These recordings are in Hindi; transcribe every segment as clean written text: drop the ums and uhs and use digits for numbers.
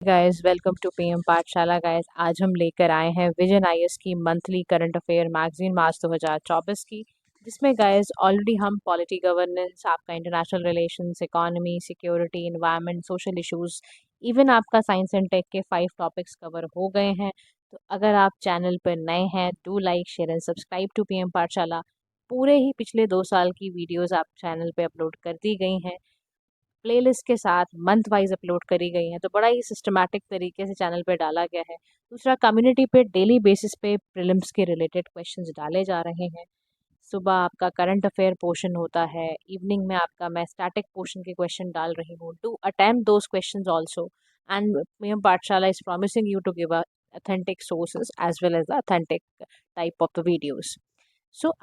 गाइस, वेलकम टू पीएम पाठशाला। गाइस, आज हम लेकर आए हैं विजन आईएएस की मंथली करंट अफेयर मैगजीन मार्च 2024 की, जिसमें गाइस ऑलरेडी हम पॉलिटी गवर्नेंस, आपका international relations, economy, security, environment, social issues, even आपका साइंस एंड टेक के 5 टॉपिक्स कवर हो गए हैं। तो अगर आप चैनल पर नए हैं, do like, share and subscribe to PM Pathshala. पूरे ही पिछले 2 साल की वीडियोस आप चैनल पे अपलोड कर दी गई हैं, प्लेलिस्ट के साथ मंथ वाइज अपलोड करी गई हैं, तो बड़ा ही सिस्टमैटिक तरीके से चैनल पे डाला गया है। दूसरा, कम्युनिटी पे डेली बेसिस पे प्रीलिम्स के रिलेटेड क्वेश्चंस डाले जा रहे हैं। सुबह आपका करंट अफेयर पोर्शन होता है, इवनिंग में आपका मैं स्टैटिक पोर्शन के क्वेश्चन डाल रही हूँ to attempt those questions also. And PM Pathshala is promising you to give authentic sources as well as the authentic type of the videos.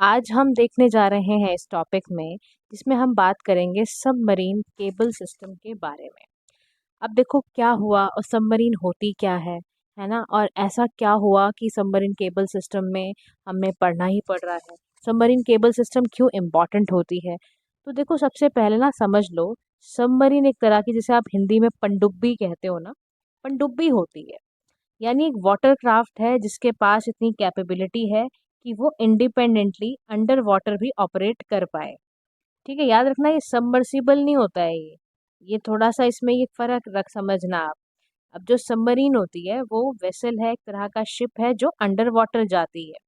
आज हम देखने जा रहे हैं इस टॉपिक में, जिसमें हम बात करेंगे सबमरीन केबल सिस्टम के बारे में। अब देखो क्या हुआ और सबमरीन होती क्या है ना, और ऐसा क्या हुआ कि सबमरीन केबल सिस्टम में हमें पढ़ना ही पड़ रहा है। सबमरीन केबल सिस्टम क्यों इम्पॉर्टेंट होती है, तो देखो सबसे पहले ना समझ लो, सबमरीन एक तरह की, जिसे आप हिंदी में पनडुब्बी कहते हो ना, पनडुब्बी होती है। यानी एक वाटर क्राफ्ट है जिसके पास इतनी कैपेबिलिटी है कि वो इंडिपेंडेंटली अंडर वाटर भी ऑपरेट कर पाए। ठीक है, याद रखना, ये सबमर्सिबल नहीं होता है। ये थोड़ा सा इसमें ये फर्क रख समझना आप। अब जो सबमरीन होती है वो वेसल है, एक तरह का शिप है जो अंडर वाटर जाती है।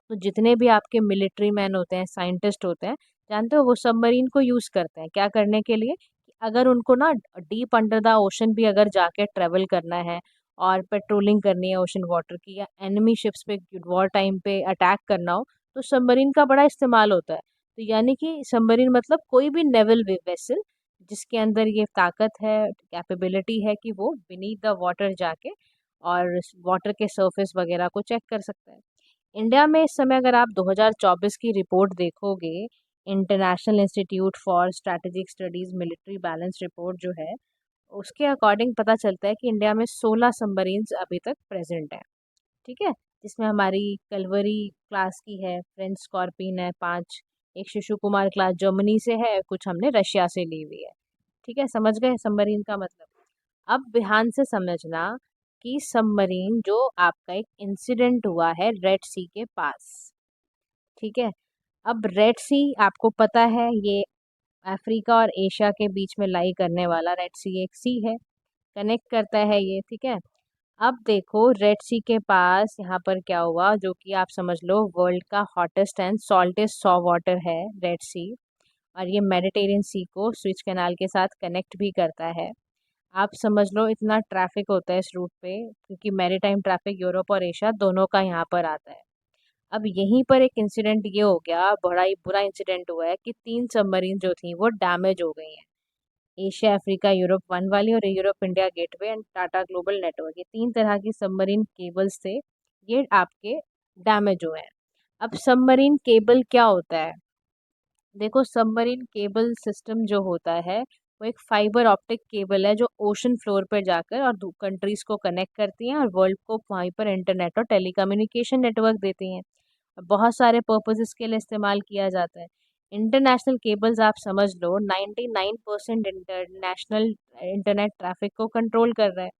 तो जितने भी आपके मिलिट्री मैन होते हैं, साइंटिस्ट होते हैं, जानते हो वो सबमरीन को यूज़ करते हैं क्या करने के लिए, कि अगर उनको ना डीप अंडर द ओशन भी अगर जाके ट्रेवल करना है और पेट्रोलिंग करनी है ओशन वाटर की, या एनिमी शिप्स पे वॉर टाइम पे अटैक करना हो, तो सबमरीन का बड़ा इस्तेमाल होता है। तो यानी कि सबमरीन मतलब कोई भी नेवल वेसल जिसके अंदर ये ताकत है, कैपेबिलिटी है कि वो बीनीथ द वाटर जाके और वाटर के सरफेस वगैरह को चेक कर सकता है। इंडिया में इस समय अगर आप 2024 की रिपोर्ट देखोगे, international institute for strategic studies military balance report जो है, उसके अकॉर्डिंग पता चलता है कि इंडिया में 16 सबमरीन्स अभी तक प्रेजेंट हैं। ठीक है, जिसमें हमारी कलवरी क्लास की है, फ्रेंच स्कॉर्पिन है 5, एक शिशु कुमार क्लास जर्मनी से है, कुछ हमने रशिया से ली हुई है। ठीक है, समझ गए सबमरीन का मतलब। अब ध्यान से समझना कि सबमरीन जो आपका एक इंसिडेंट हुआ है रेड सी के पास। ठीक है, अब रेड सी आपको पता है, ये अफ्रीका और एशिया के बीच में लाई करने वाला रेड सी एक सी है, कनेक्ट करता है ये। ठीक है, अब देखो रेड सी के पास यहाँ पर क्या हुआ, जो कि आप समझ लो वर्ल्ड का हॉटेस्ट एंड सॉल्टेस्ट सॉ वाटर है रेड सी, और ये मेडिटेरियन सी को स्विच कैनाल के साथ कनेक्ट भी करता है। आप समझ लो इतना ट्रैफिक होता है इस रूट पे, क्योंकि मैरीटाइम ट्रैफिक यूरोप और एशिया दोनों का यहाँ पर आता है। अब यहीं पर एक इंसिडेंट ये हो गया, बड़ा ही बुरा इंसिडेंट हुआ है कि 3 सबमरीन जो थी वो डैमेज हो गई हैं। एशिया अफ्रीका यूरोप 1 वाली और Europe India gateway and Tata global network, ये 3 तरह की सबमरीन केबल्स थे, ये आपके डैमेज हुए हैं। अब सबमरीन केबल क्या होता है, देखो सबमरीन केबल सिस्टम जो होता है वो एक फाइबर ऑप्टिक केबल है जो ओशन फ्लोर पर जाकर और कंट्रीज को कनेक्ट करती हैं और वर्ल्ड को वहीं पर इंटरनेट और टेलीकम्युनिकेशन नेटवर्क देती हैं। और बहुत सारे पर्पसेस के लिए इस्तेमाल किया जाता है। इंटरनेशनल केबल्स आप समझ लो 99% इंटरनेशनल इंटरनेट ट्रैफिक को कंट्रोल कर रहा है।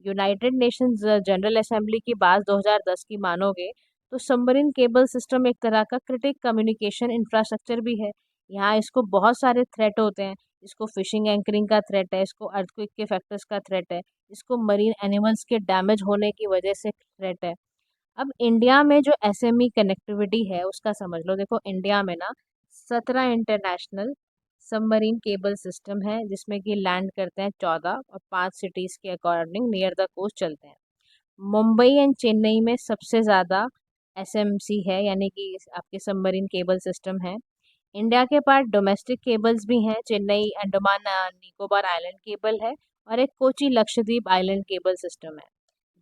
यूनाइटेड नेशंस जनरल असेंबली की बात 2010 की मानोगे तो सबमरीन केबल सिस्टम एक तरह का क्रिटिक कम्युनिकेशन इंफ्रास्ट्रक्चर भी है। यहाँ इसको बहुत सारे थ्रेट होते हैं, इसको फिशिंग एंकरिंग का थ्रेट है, इसको अर्थक्वेक के फैक्टर्स का थ्रेट है, इसको मरीन एनिमल्स के डैमेज होने की वजह से थ्रेट है। अब इंडिया में जो एसएमई कनेक्टिविटी है उसका समझ लो, देखो इंडिया में ना 17 इंटरनेशनल सबमरीन केबल सिस्टम है, जिसमें कि लैंड करते हैं 14 और 5 सिटीज़ के अकॉर्डिंग नियर द कोस्ट चलते हैं। मुंबई एंड चेन्नई में सबसे ज़्यादा एसएमसी है, यानी कि आपके सबमरीन केबल सिस्टम है। इंडिया के पास डोमेस्टिक केबल्स भी हैं, चेन्नई अंडमान निकोबार आइलैंड केबल है और एक Kochi Lakshadweep island cable system है।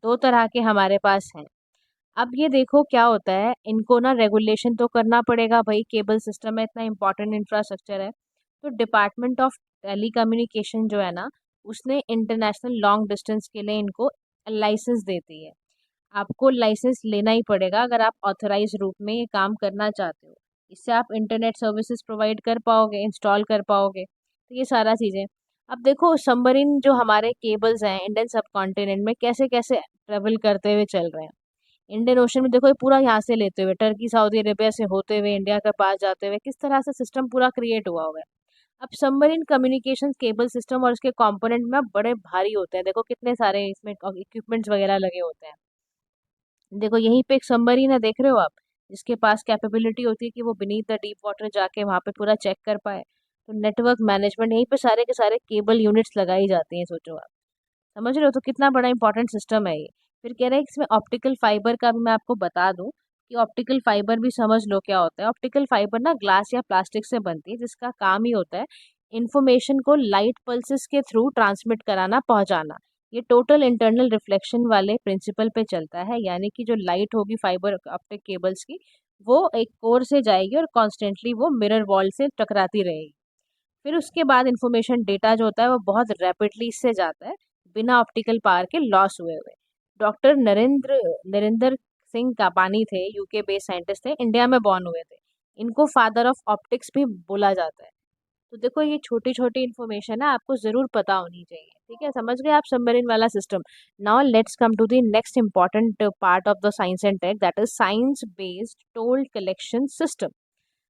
2 तरह के हमारे पास हैं। अब ये देखो क्या होता है, इनको ना रेगुलेशन तो करना पड़ेगा भाई, केबल सिस्टम में इतना इंपॉर्टेंट इंफ्रास्ट्रक्चर है। तो डिपार्टमेंट ऑफ टेलीकम्युनिकेशन जो है ना, उसने इंटरनेशनल लॉन्ग डिस्टेंस के लिए इनको लाइसेंस देती है। आपको लाइसेंस लेना ही पड़ेगा अगर आप ऑथराइज रूप में ये काम करना चाहते हो। इससे आप इंटरनेट सर्विसेज प्रोवाइड कर पाओगे, इंस्टॉल कर पाओगे, तो ये सारा चीज़ें। अब देखो सबमरीन जो हमारे केबल्स हैं इंडियन सब कॉन्टिनेंट में कैसे कैसे ट्रेवल करते हुए चल रहे हैं। इंडियन ओशन में देखो ये पूरा यहाँ से लेते हुए टर्की सऊदी अरेबिया से होते हुए इंडिया के पास जाते हुए किस तरह से सिस्टम पूरा क्रिएट हुआ हुआ है। अब सबमरीन कम्युनिकेशन केबल सिस्टम और उसके कंपोनेंट में बड़े भारी होते हैं, देखो कितने सारे इसमें इक्विपमेंट्स वगैरह लगे होते हैं। देखो यहीं पे एक सबमरीन है, देख रहे हो आप, जिसके पास कैपेबिलिटी होती है कि वो बीनीथ द डीप वाटर जाके वहां पे पूरा चेक कर पाए। तो नेटवर्क मैनेजमेंट यहीं पे सारे के सारे केबल यूनिट्स लगाई जाती हैं, सोचो आप। समझ रहे हो तो कितना बड़ा इंपॉर्टेंट सिस्टम है ये। फिर कह रहे हैं कि इसमें ऑप्टिकल फाइबर का भी मैं आपको बता दूं कि ऑप्टिकल फाइबर भी समझ लो क्या होता है। ऑप्टिकल फाइबर ना ग्लास या प्लास्टिक से बनती है, जिसका काम ही होता है इंफॉर्मेशन को लाइट पल्सेस के थ्रू ट्रांसमिट कराना, पहुंचाना। ये टोटल इंटरनल रिफ्लेक्शन वाले प्रिंसिपल पे चलता है, यानी कि जो लाइट होगी फाइबर ऑप्टिक केबल्स की, वो एक कोर से जाएगी और कॉन्स्टेंटली वो मिरर वॉल से टकराती रहेगी। फिर उसके बाद इंफॉर्मेशन डेटा जो होता है वो बहुत रैपिडली इससे जाता है, बिना ऑप्टिकल पावर के लॉस हुए हुए। डॉक्टर नरेंद्र नरेंद्र सिंह कापानी थे, यूके बेस्ड साइंटिस्ट थे, इंडिया में बॉर्न हुए थे। इनको फादर ऑफ ऑप्टिक्स भी बोला जाता है। तो देखो ये छोटी छोटी इन्फॉर्मेशन है, आपको जरूर पता होनी चाहिए। ठीक है, समझ गए आप सबमरीन वाला system. Now let's come to the next important part of the science and tech, that is science based toll collection system.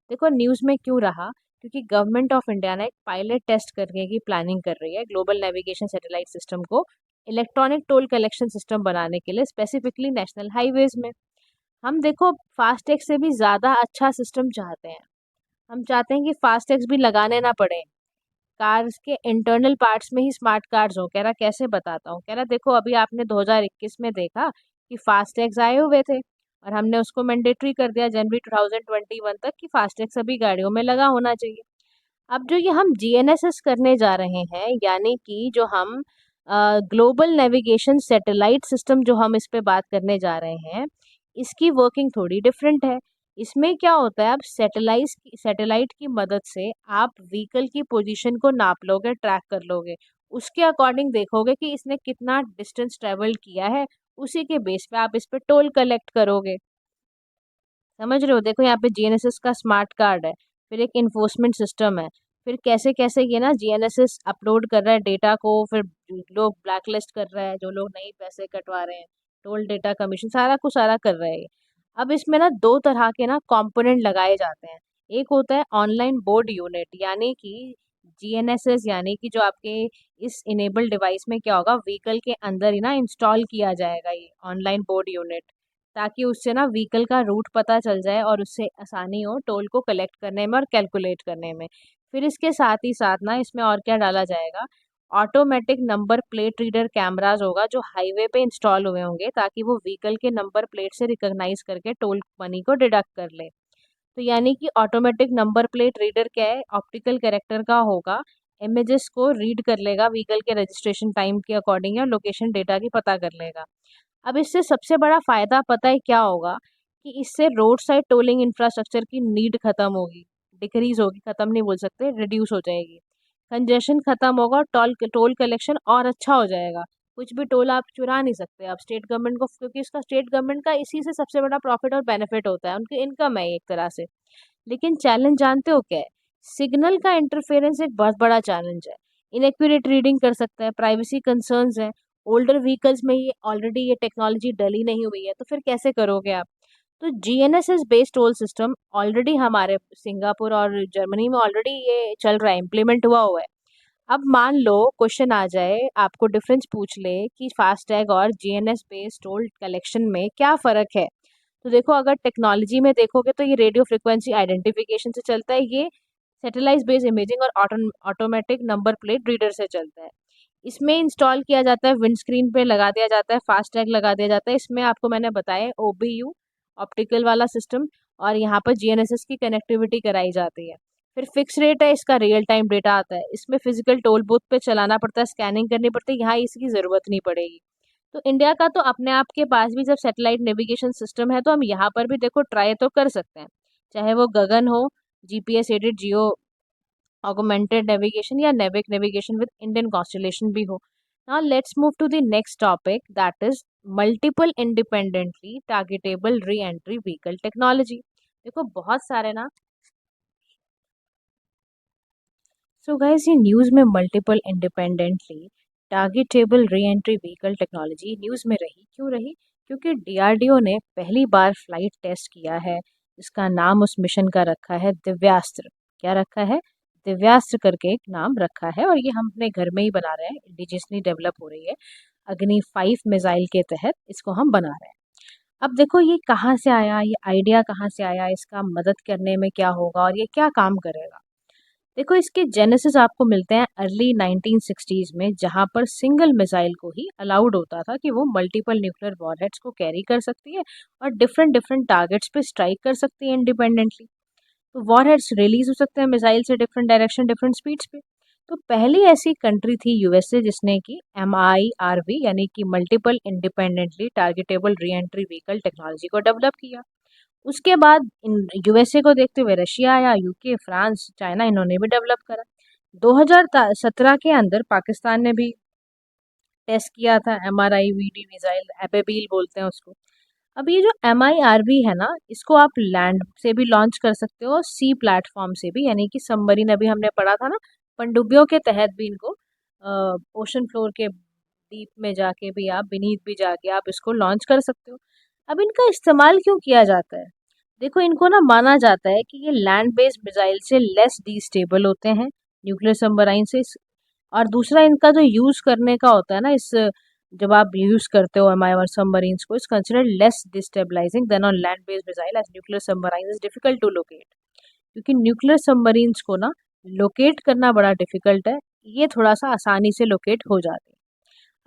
देखो न्यूज़ में क्यों रहा, क्योंकि गवर्नमेंट ऑफ इंडिया ने एक पायलट टेस्ट करने की प्लानिंग कर रही है ग्लोबल नेविगेशन सैटेलाइट सिस्टम को इलेक्ट्रॉनिक टोल कलेक्शन सिस्टम बनाने के लिए, स्पेसिफिकली नेशनल हाईवेज में। हम देखो फास्टैग से भी ज़्यादा अच्छा सिस्टम चाहते हैं। हम चाहते हैं कि फास्टैग्स भी लगाने ना पड़े, कार्स के इंटरनल पार्ट्स में ही स्मार्ट कार्ड्स हो। कह रहा कैसे, बताता हूँ। कह रहा देखो अभी आपने 2021 में देखा कि फास्टैग्स आए हुए थे और हमने उसको मैंडेटरी कर दिया जनवरी 2021 तक कि फास्टैग सभी गाड़ियों में लगा होना चाहिए। अब जो ये हम जीएनएसएस करने जा रहे हैं, यानी कि जो हम ग्लोबल नेविगेशन सैटेलाइट सिस्टम जो हम इस पे बात करने जा रहे हैं, इसकी वर्किंग थोड़ी डिफरेंट है। इसमें क्या होता है, आप सैटेलाइट की मदद से आप व्हीकल की पोजीशन को नाप लोगे, ट्रैक कर लोगे। उसके अकॉर्डिंग देखोगे कि इसने कितना डिस्टेंस ट्रेवल किया है, उसी के बेस पे आप इस पे टोल कलेक्ट करोगे। समझ रहे हो, देखो यहाँ पे जीएनएसएस का स्मार्ट कार्ड है, फिर एक इन्फोर्समेंट सिस्टम है। फिर कैसे कैसे ये ना जीएनएसएस अपलोड कर रहा है डेटा को, फिर लोग ब्लैकलिस्ट कर रहा है, जो लोग नहीं पैसे कटवा रहे हैं, टोल डेटा कमीशन सारा कुछ सारा कर रहा है ये। अब इसमें ना दो तरह के ना कंपोनेंट लगाए जाते हैं। एक होता है ऑनलाइन बोर्ड यूनिट, यानी कि जीएनएसएस, यानी कि जो आपके इस इनेबल डिवाइस में क्या होगा, व्हीकल के अंदर ही ना इंस्टॉल किया जाएगा ये ऑनलाइन बोर्ड यूनिट, ताकि उससे ना व्हीकल का रूट पता चल जाए और उससे आसानी हो टोल को कलेक्ट करने में और कैलकुलेट करने में। फिर इसके साथ ही साथ ना इसमें और क्या डाला जाएगा, automatic number plate reader cameras होगा जो हाईवे पे इंस्टॉल हुए होंगे, ताकि वो व्हीकल के नंबर प्लेट से रिकॉग्नाइज करके टोल मनी को डिडक्ट कर ले। तो यानी कि ऑटोमेटिक नंबर प्लेट रीडर क्या है, ऑप्टिकल कैरेक्टर का होगा, इमेजेस को रीड कर लेगा व्हीकल के रजिस्ट्रेशन टाइम के अकॉर्डिंग या लोकेशन डेटा की पता कर लेगा। अब इससे सबसे बड़ा फायदा पता है क्या होगा, कि इससे रोड साइड टोलिंग इंफ्रास्ट्रक्चर की नीड खत्म होगी, डिक्रीज होगी, खत्म नहीं बोल सकते, रिड्यूस हो जाएगी। कंजेशन खत्म होगा, टोल टोल कलेक्शन और अच्छा हो जाएगा। कुछ भी टोल आप चुरा नहीं सकते आप स्टेट गवर्नमेंट को, क्योंकि इसका स्टेट गवर्नमेंट का इसी से सबसे बड़ा प्रॉफिट और बेनिफिट होता है, उनकी इनकम है एक तरह से। लेकिन चैलेंज जानते हो क्या है, सिग्नल का इंटरफेरेंस एक बहुत बड़ा चैलेंज है। इनएक्यूरेट रीडिंग कर सकता है, प्राइवेसी कंसर्न्स है। ओल्डर व्हीकल्स में ये ऑलरेडी ये टेक्नोलॉजी डली नहीं हुई है, तो फिर कैसे करोगे आप। तो GNSS based toll system already हमारे सिंगापुर और जर्मनी में ऑलरेडी ये चल रहा है, इम्प्लीमेंट हुआ हुआ है। अब मान लो क्वेश्चन आ जाए, आपको डिफरेंस पूछ ले कि फास्टैग और जीएनएस बेस्ड टोल कलेक्शन में क्या फ़र्क है। तो देखो अगर टेक्नोलॉजी में देखोगे तो ये रेडियो फ्रिक्वेंसी आइडेंटिफिकेशन से चलता है, ये सैटेलाइट बेस्ड इमेजिंग और ऑटोमेटिक नंबर प्लेट रीडर से चलता है। इसमें इंस्टॉल किया जाता है, विंडस्क्रीन पे लगा दिया जाता है, फास्टैग लगा दिया जाता है। इसमें आपको मैंने बताया ओबीयू ऑप्टिकल वाला सिस्टम, और यहाँ पर जीएनएसएस की कनेक्टिविटी कराई जाती है। फिर फिक्स रेट है, इसका रियल टाइम डेटा आता है। इसमें फिजिकल टोल बूथ पे चलाना पड़ता है, स्कैनिंग करनी पड़ती है, यहाँ इसकी ज़रूरत नहीं पड़ेगी। तो इंडिया का तो अपने आप के पास भी जब सैटेलाइट नेविगेशन सिस्टम है, तो हम यहाँ पर भी देखो ट्राई तो कर सकते हैं, चाहे वो गगन हो, GPS aided geo augmented navigation, या NavIC navigation with Indian constellation भी हो। Now let's move to the next topic, that is multiple independently targetable re entry vehicle technology. देखो बहुत सारे ना, सो गाइस, ये न्यूज़ में multiple independently targetable re entry vehicle technology news में रही। क्यों रही? क्योंकि डीआरडीओ ने पहली बार फ्लाइट टेस्ट किया है। इसका नाम उस मिशन का रखा है दिव्यास्त्र। क्या रखा है? दिव्यास्त्र करके एक नाम रखा है, और ये हम अपने घर में ही बना रहे हैं, इंडिजियसली डेवलप हो रही है। अग्नि 5 मिसाइल के तहत इसको हम बना रहे हैं। अब देखो, ये कहाँ से आया, ये आइडिया कहाँ से आया, इसका मदद करने में क्या होगा और ये क्या काम करेगा। देखो, इसके जेनेसिस आपको मिलते हैं अर्ली 1960s में, जहां पर सिंगल मिसाइल को ही अलाउड होता था कि वो मल्टीपल न्यूक्लियर वॉरहेड्स को कैरी कर सकती है और डिफरेंट डिफरेंट टारगेट्स पे स्ट्राइक कर सकती है इंडिपेंडेंटली। तो वॉरहेड्स रिलीज हो सकते हैं मिसाइल से डिफरेंट डायरेक्शन डिफरेंट स्पीड्स पे। तो पहली ऐसी कंट्री थी यूएसए, जिसने की MIRV यानी कि multiple independently targetable re entry vehicle technology को डेवलप किया। उसके बाद इन यूएसए को देखते हुए रशिया आया, यूके, फ्रांस, चाइना, इन्होंने भी डेवलप करा। 2017 के अंदर पाकिस्तान ने भी टेस्ट किया था MRIVD मिसाइल, एपेबील बोलते हैं उसको। अब ये जो MIRV है ना, इसको आप लैंड से भी लॉन्च कर सकते हो और सी प्लेटफॉर्म से भी, यानी कि सबमरीन, अभी हमने पढ़ा था ना, पनडुब्बियों के तहत भी इनको ओशन फ्लोर के डीप में जाके भी, आप बीनीथ भी जाके आप इसको लॉन्च कर सकते हो। अब इनका इस्तेमाल क्यों किया जाता है? देखो, इनको ना माना जाता है कि ये लैंड बेस्ड मिसाइल से लेस डिस्टेबल होते हैं न्यूक्लियर सबमराइन से। और दूसरा, इनका जो यूज़ करने का होता है ना, इस जब आप यूज़ करते हो एमआईआर सबमरीन्स को, is considered less destabilising then on land based missile as nuclear submarine is difficult to locate. क्योंकि न्यूक्लियर सबमरीन्स को ना लोकेट करना बड़ा डिफिकल्ट है, ये थोड़ा सा आसानी से लोकेट हो जाते हैं।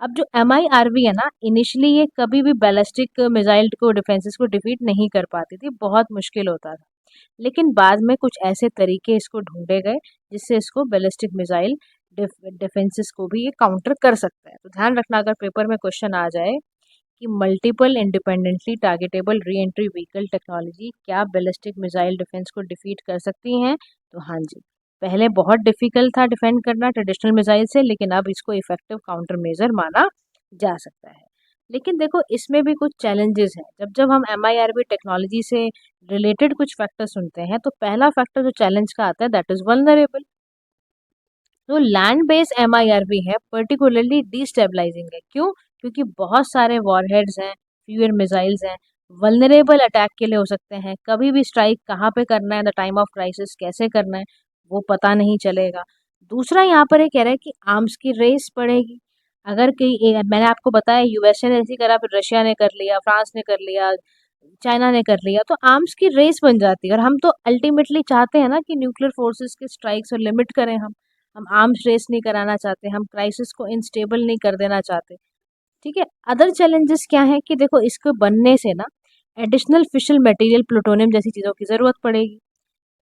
अब जो MIRV है ना, इनिशियली ये कभी भी बैलिस्टिक मिसाइल को, डिफेंसेस को डिफीट नहीं कर पाती थी, बहुत मुश्किल होता था। लेकिन बाद में कुछ ऐसे तरीके इसको ढूंढे गए जिससे इसको बैलिस्टिक मिसाइल डिफेंसेस को भी ये काउंटर कर सकता है। तो ध्यान रखना, अगर पेपर में क्वेश्चन आ जाए कि multiple independently targetable re entry vehicle technology क्या बैलिस्टिक मिसाइल डिफेंस को डिफीट कर सकती हैं, तो हाँ जी। पहले बहुत डिफिकल्ट था डिफेंड करना ट्रेडिशनल मिसाइल से, लेकिन अब इसको इफेक्टिव काउंटर मेजर माना जा सकता है। लेकिन देखो, इसमें भी कुछ चैलेंजेस हैं। जब जब हम MIRV टेक्नोलॉजी से रिलेटेड कुछ फैक्टर सुनते हैं, तो पहला फैक्टर जो चैलेंज का आता है, दैट इज वल्नरेबल। तो लैंड बेस्ड MIRV है पर्टिकुलरली डिस्टेबलाइजिंग है। क्यों? क्योंकि बहुत सारे वॉरहेड्स हैं, फ्यूअर मिसाइल्स हैं, वल्नरेबल अटैक के लिए हो सकते हैं। कभी भी स्ट्राइक कहाँ पे करना है, द टाइम ऑफ क्राइसिस कैसे करना है, वो पता नहीं चलेगा। दूसरा, यहाँ पर ये कह रहा है कि आर्म्स की रेस पड़ेगी। अगर मैंने आपको बताया यूएसए ने ऐसी करा, फिर रशिया ने कर लिया, फ्रांस ने कर लिया, चाइना ने कर लिया, तो आर्म्स की रेस बन जाती है। और हम तो अल्टीमेटली चाहते हैं ना कि न्यूक्लियर फोर्सेस के स्ट्राइक्स और लिमिट करें। हम आर्म्स रेस नहीं कराना चाहते, हम क्राइसिस को इनस्टेबल नहीं कर देना चाहते। ठीक है। अदर चैलेंजेस क्या है कि देखो, इसको बनने से ना एडिशनल फिशल मटेरियल, प्लूटोनियम जैसी चीज़ों की ज़रूरत पड़ेगी।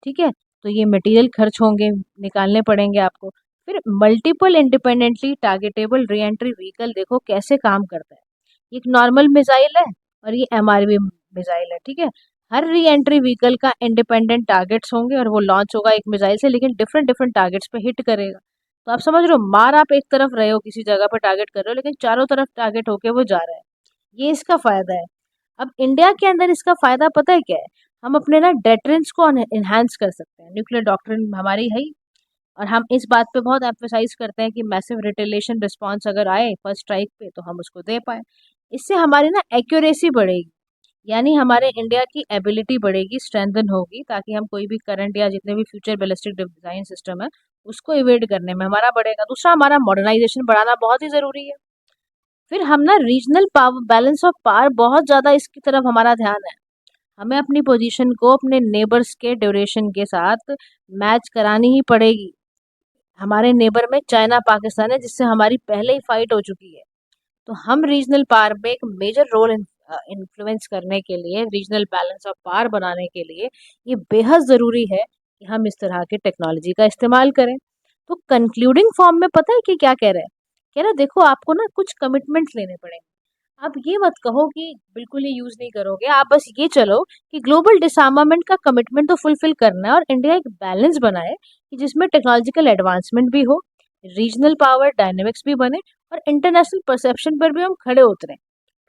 ठीक है। तो ये मटेरियल खर्च होंगे, निकालने पड़ेंगे आपको। फिर multiple independently targetable re entry vehicle देखो कैसे काम करता है। ये एक नॉर्मल मिसाइल है और ये MRV मिसाइल है। ठीक है। हर री एंट्री व्हीकल का इंडिपेंडेंट टारगेट्स होंगे और वो लॉन्च होगा एक मिसाइल से, लेकिन डिफरेंट डिफरेंट टारगेट्स पे हिट करेगा। तो आप समझ रहे हो, मार आप एक तरफ रहे हो, किसी जगह पर टारगेट कर रहे हो, लेकिन चारों तरफ टारगेट होके वो जा रहा है। ये इसका फायदा है। अब इंडिया के अंदर इसका फायदा पता है क्या है? हम अपने ना डेटरेंस को इन्हांस कर सकते हैं। न्यूक्लियर डॉक्ट्रिन हमारी है ही, और हम इस बात पे बहुत एम्फेसाइज करते हैं कि मैसिव रिटेलिएशन रिस्पॉन्स अगर आए फर्स्ट स्ट्राइक पे, तो हम उसको दे पाए। इससे हमारी ना एक्यूरेसी बढ़ेगी, यानी हमारे इंडिया की एबिलिटी बढ़ेगी, स्ट्रेंथन होगी, ताकि हम कोई भी करंट या जितने भी फ्यूचर बैलिस्टिक डिजाइन सिस्टम है उसको इवेड करने में हमारा बढ़ेगा। दूसरा, हमारा मॉडर्नाइजेशन बढ़ाना बहुत ही ज़रूरी है। फिर हम ना regional power, balance of power, बहुत ज़्यादा इसकी तरफ हमारा ध्यान है। हमें अपनी पोजीशन को अपने नेबर्स के ड्यूरेशन के साथ मैच करानी ही पड़ेगी। हमारे नेबर में चाइना, पाकिस्तान है, जिससे हमारी पहले ही फाइट हो चुकी है। तो हम रीजनल पावर में एक मेजर रोल इन्फ्लुएंस करने के लिए, रीजनल बैलेंस ऑफ पावर बनाने के लिए, ये बेहद ज़रूरी है कि हम इस तरह के टेक्नोलॉजी का इस्तेमाल करें। तो कंक्लूडिंग फॉर्म में पता है कि क्या कह रहे हैं? कह रहे हैं, देखो, आपको ना कुछ कमिटमेंट्स लेने पड़ेंगे। आप ये मत कहो कि बिल्कुल ही यूज नहीं करोगे, आप बस ये चलो कि ग्लोबल डिसआर्मामेंट का कमिटमेंट तो फुलफिल करना है, और इंडिया एक बैलेंस बनाए कि जिसमें टेक्नोलॉजिकल एडवांसमेंट भी हो, रीजनल पावर डायनेमिक्स भी बने, और इंटरनेशनल परसेप्शन पर भी हम खड़े उतरें।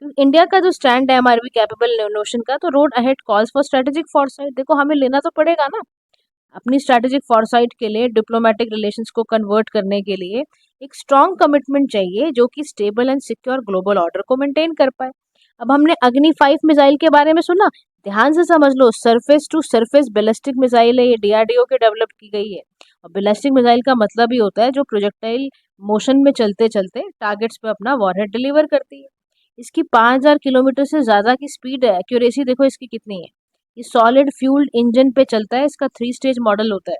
क्योंकि इंडिया का जो स्टैंड है MRV कैपेबल नोशन का, तो road ahead calls for strategic Forsyte. देखो, हमें लेना तो पड़ेगा ना। अपनी स्ट्रैटेजिक फॉरसाइट के लिए, डिप्लोमेटिक रिलेशंस को कन्वर्ट करने के लिए एक स्ट्रॉन्ग कमिटमेंट चाहिए जो कि stable and secure global order को मेंटेन कर पाए। अब हमने अग्नि 5 मिसाइल के बारे में सुना, ध्यान से समझ लो, surface to surface ballistic missile है, ये डीआरडीओ के डेवलप की गई है। और बैलिस्टिक मिसाइल का मतलब ही होता है जो प्रोजेक्टाइल मोशन में चलते चलते टारगेट्स पे अपना वॉरहेड डिलीवर करती है। इसकी 5000 किलोमीटर से ज़्यादा की स्पीड है, एक्यूरेसी देखो इसकी कितनी है। ये सॉलिड फ्यूल्ड इंजन पे चलता है, इसका 3 स्टेज मॉडल होता है।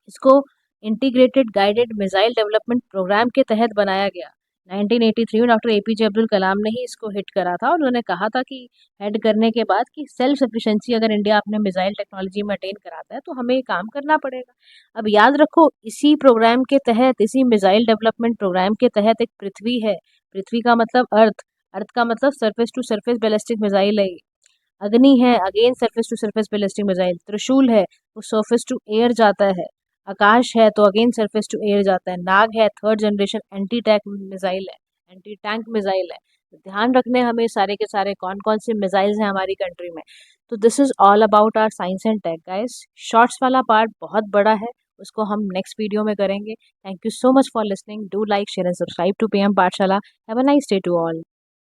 इसको integrated guided missile development programme के तहत बनाया गया। 1983 में डॉक्टर एपीजे अब्दुल कलाम ने ही इसको हिट करा था, और उन्होंने कहा था कि हेड करने के बाद कि सेल्फ सफिशिएंसी अगर इंडिया अपने मिसाइल टेक्नोलॉजी में अटेन कराता है तो हमें ये काम करना पड़ेगा। अब याद रखो, इसी प्रोग्राम के तहत, इसी मिसाइल डेवलपमेंट प्रोग्राम के तहत एक पृथ्वी है। पृथ्वी का मतलब अर्थ, अर्थ का मतलब surface to surface ballistic missile है। अग्नि है, again surface to surface ballistic missile. Trishul है, वो सरफेस टू एयर जाता है। आकाश है तो अगेन सरफेस टू एयर जाता है। नाग है, third generation anti tank missile है, एंटी टैंक मिसाइल है। तो ध्यान रखने हमें सारे के सारे कौन कौन से मिसाइल्स हैं हमारी कंट्री में। तो this is all about our science and tech guys. Shorts वाला पार्ट बहुत बड़ा है, उसको हम नेक्स्ट वीडियो में करेंगे। Thank you so much for listening. Do like, share and subscribe to PM Pathshala. Have a nice day to all.